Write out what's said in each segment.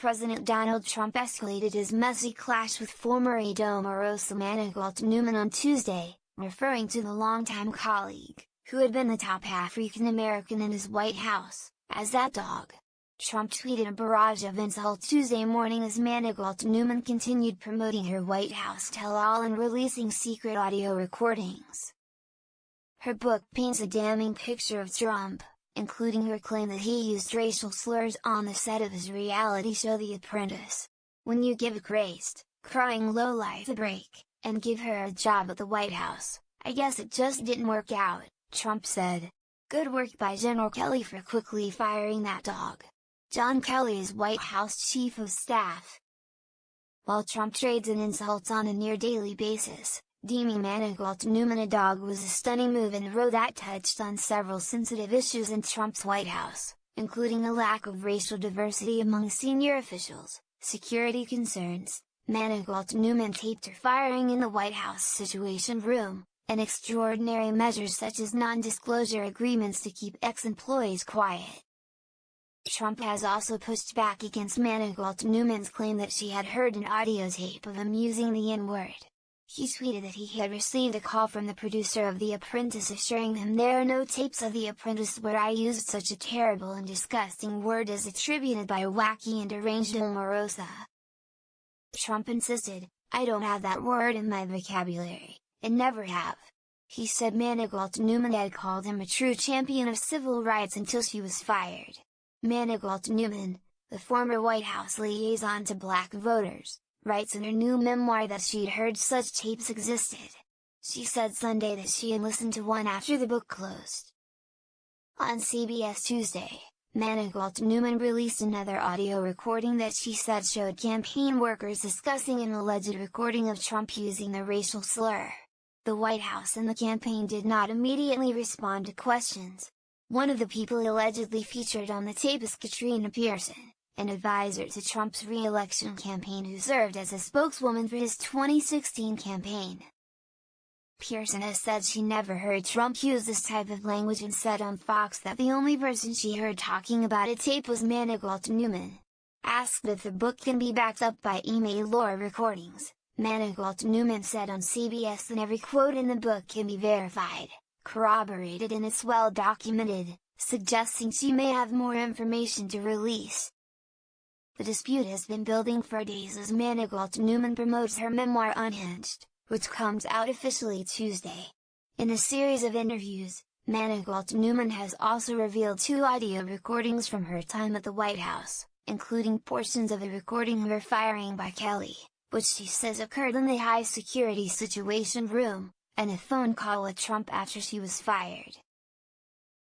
President Donald Trump escalated his messy clash with former aide Omarosa Manigault Newman on Tuesday, referring to the longtime colleague, who had been the top African American in his White House, as that dog. Trump tweeted a barrage of insults Tuesday morning as Manigault Newman continued promoting her White House tell-all and releasing secret audio recordings. Her book paints a damning picture of Trump, including her claim that he used racial slurs on the set of his reality show The Apprentice. "When you give a crazed, crying lowlife a break, and give her a job at the White House, I guess it just didn't work out," Trump said. "Good work by General Kelly for quickly firing that dog." John Kelly is White House Chief of Staff. While Trump trades in insults on a near-daily basis, deeming Manigault Newman a dog was a stunning move in a row that touched on several sensitive issues in Trump's White House, including a lack of racial diversity among senior officials, security concerns, Manigault Newman taped her firing in the White House Situation Room, and extraordinary measures such as non-disclosure agreements to keep ex-employees quiet. Trump has also pushed back against Manigault Newman's claim that she had heard an audio tape of him using the N-word. He tweeted that he had received a call from the producer of The Apprentice assuring him there are no tapes of The Apprentice where I used such a terrible and disgusting word as attributed by a wacky and deranged Omarosa. Trump insisted, "I don't have that word in my vocabulary, and never have." He said Manigault Newman had called him a true champion of civil rights until she was fired. Manigault Newman, the former White House liaison to black voters, writes in her new memoir that she'd heard such tapes existed. She said Sunday that she had listened to one after the book closed. On CBS Tuesday, Manigault Newman released another audio recording that she said showed campaign workers discussing an alleged recording of Trump using the racial slur. The White House and the campaign did not immediately respond to questions. One of the people allegedly featured on the tape is Katrina Pearson, an advisor to Trump's re-election campaign who served as a spokeswoman for his 2016 campaign. Pearson has said she never heard Trump use this type of language and said on Fox that the only person she heard talking about a tape was Manigault Newman. Asked if the book can be backed up by email or recordings, Manigault Newman said on CBS that every quote in the book can be verified, corroborated, and it's well documented, suggesting she may have more information to release. The dispute has been building for days as Manigault Newman promotes her memoir Unhinged, which comes out officially Tuesday. In a series of interviews, Manigault Newman has also revealed 2 audio recordings from her time at the White House, including portions of a recording of her firing by Kelly, which she says occurred in the high-security Situation Room, and a phone call with Trump after she was fired.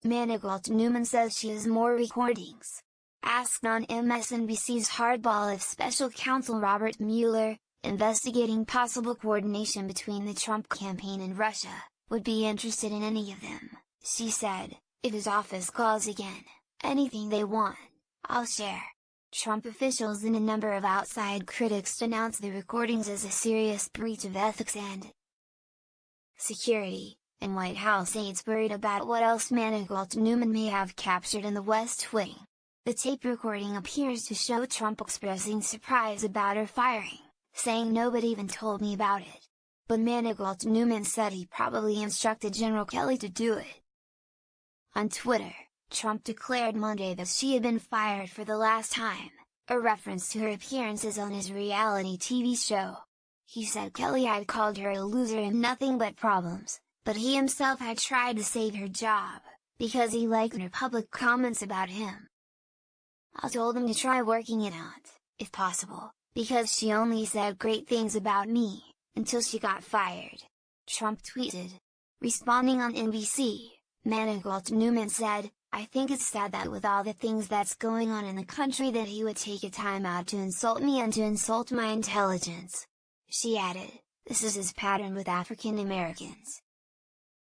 Manigault Newman says she has more recordings. Asked on MSNBC's Hardball if special counsel Robert Mueller, investigating possible coordination between the Trump campaign and Russia, would be interested in any of them, she said, "If his office calls again, anything they want, I'll share." Trump officials and a number of outside critics denounced the recordings as a serious breach of ethics and security, and White House aides worried about what else Manigault Newman may have captured in the West Wing. The tape recording appears to show Trump expressing surprise about her firing, saying "nobody even told me about it." But Manigault Newman said he probably instructed General Kelly to do it. On Twitter, Trump declared Monday that she had been fired for the last time, a reference to her appearances on his reality TV show. He said Kelly had called her a loser and nothing but problems, but he himself had tried to save her job, because he liked her public comments about him. "I told him to try working it out, if possible, because she only said great things about me, until she got fired," Trump tweeted. Responding on NBC, Manigault Newman said, "I think it's sad that with all the things that's going on in the country that he would take a time out to insult me and to insult my intelligence." She added, "This is his pattern with African Americans."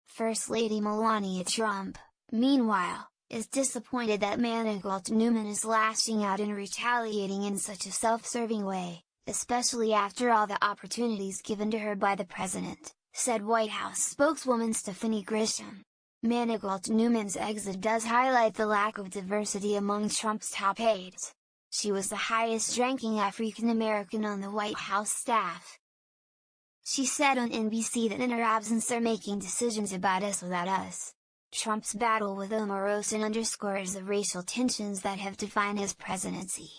First Lady Melania Trump, meanwhile, is disappointed that Manigault Newman is lashing out and retaliating in such a self-serving way, especially after all the opportunities given to her by the president, said White House spokeswoman Stephanie Grisham. Manigault Newman's exit does highlight the lack of diversity among Trump's top aides. She was the highest-ranking African American on the White House staff. She said on NBC that in her absence they're making decisions about us without us. Trump's battle with Omarosa underscores the racial tensions that have defined his presidency.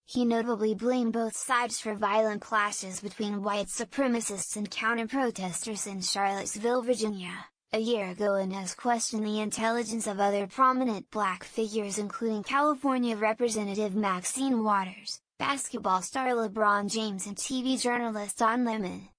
He notably blamed both sides for violent clashes between white supremacists and counter-protesters in Charlottesville, Virginia, a year ago, and has questioned the intelligence of other prominent black figures including California Representative Maxine Waters, basketball star LeBron James, and TV journalist Don Lemon.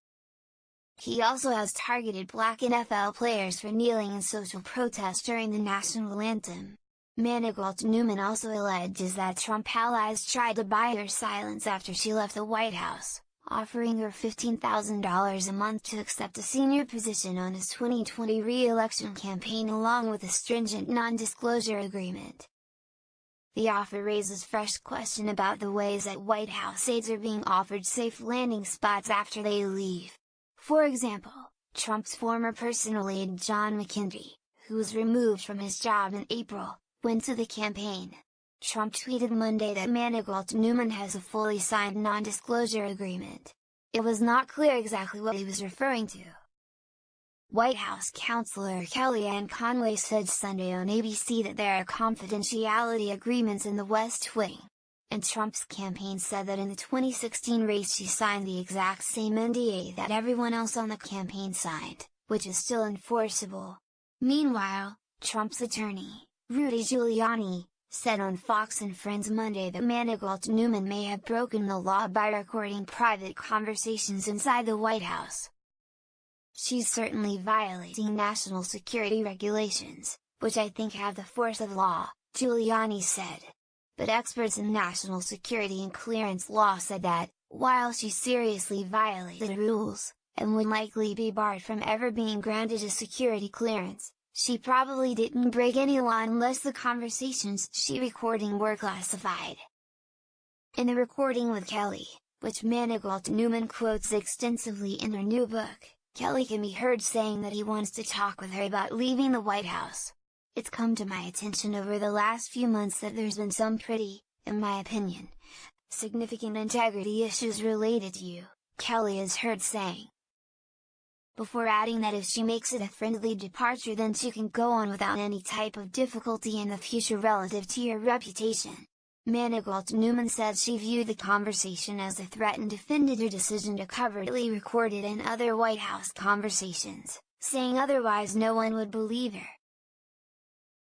He also has targeted black NFL players for kneeling in social protest during the national anthem. Manigault Newman also alleges that Trump allies tried to buy her silence after she left the White House, offering her $15,000 a month to accept a senior position on his 2020 re-election campaign along with a stringent non-disclosure agreement. The offer raises fresh question about the ways that White House aides are being offered safe landing spots after they leave. For example, Trump's former personal aide John McKinley, who was removed from his job in April, went to the campaign. Trump tweeted Monday that Manigault Newman has a fully signed non-disclosure agreement. It was not clear exactly what he was referring to. White House counselor Kellyanne Conway said Sunday on ABC that there are confidentiality agreements in the West Wing. And Trump's campaign said that in the 2016 race she signed the exact same NDA that everyone else on the campaign signed, which is still enforceable. Meanwhile, Trump's attorney, Rudy Giuliani, said on Fox and Friends Monday that Manigault Newman may have broken the law by recording private conversations inside the White House. She's certainly violating national security regulations, which I think have the force of law, Giuliani said. But experts in national security and clearance law said that, while she seriously violated rules, and would likely be barred from ever being granted a security clearance, she probably didn't break any law unless the conversations she recording were classified. In the recording with Kelly, which Manigault Newman quotes extensively in her new book, Kelly can be heard saying that he wants to talk with her about leaving the White House. It's come to my attention over the last few months that there's been some pretty, in my opinion, significant integrity issues related to you, Kelly is heard saying. Before adding that if she makes it a friendly departure then she can go on without any type of difficulty in the future relative to your reputation. Manigault Newman said she viewed the conversation as a threat and defended her decision to covertly record it in other White House conversations, saying otherwise no one would believe her.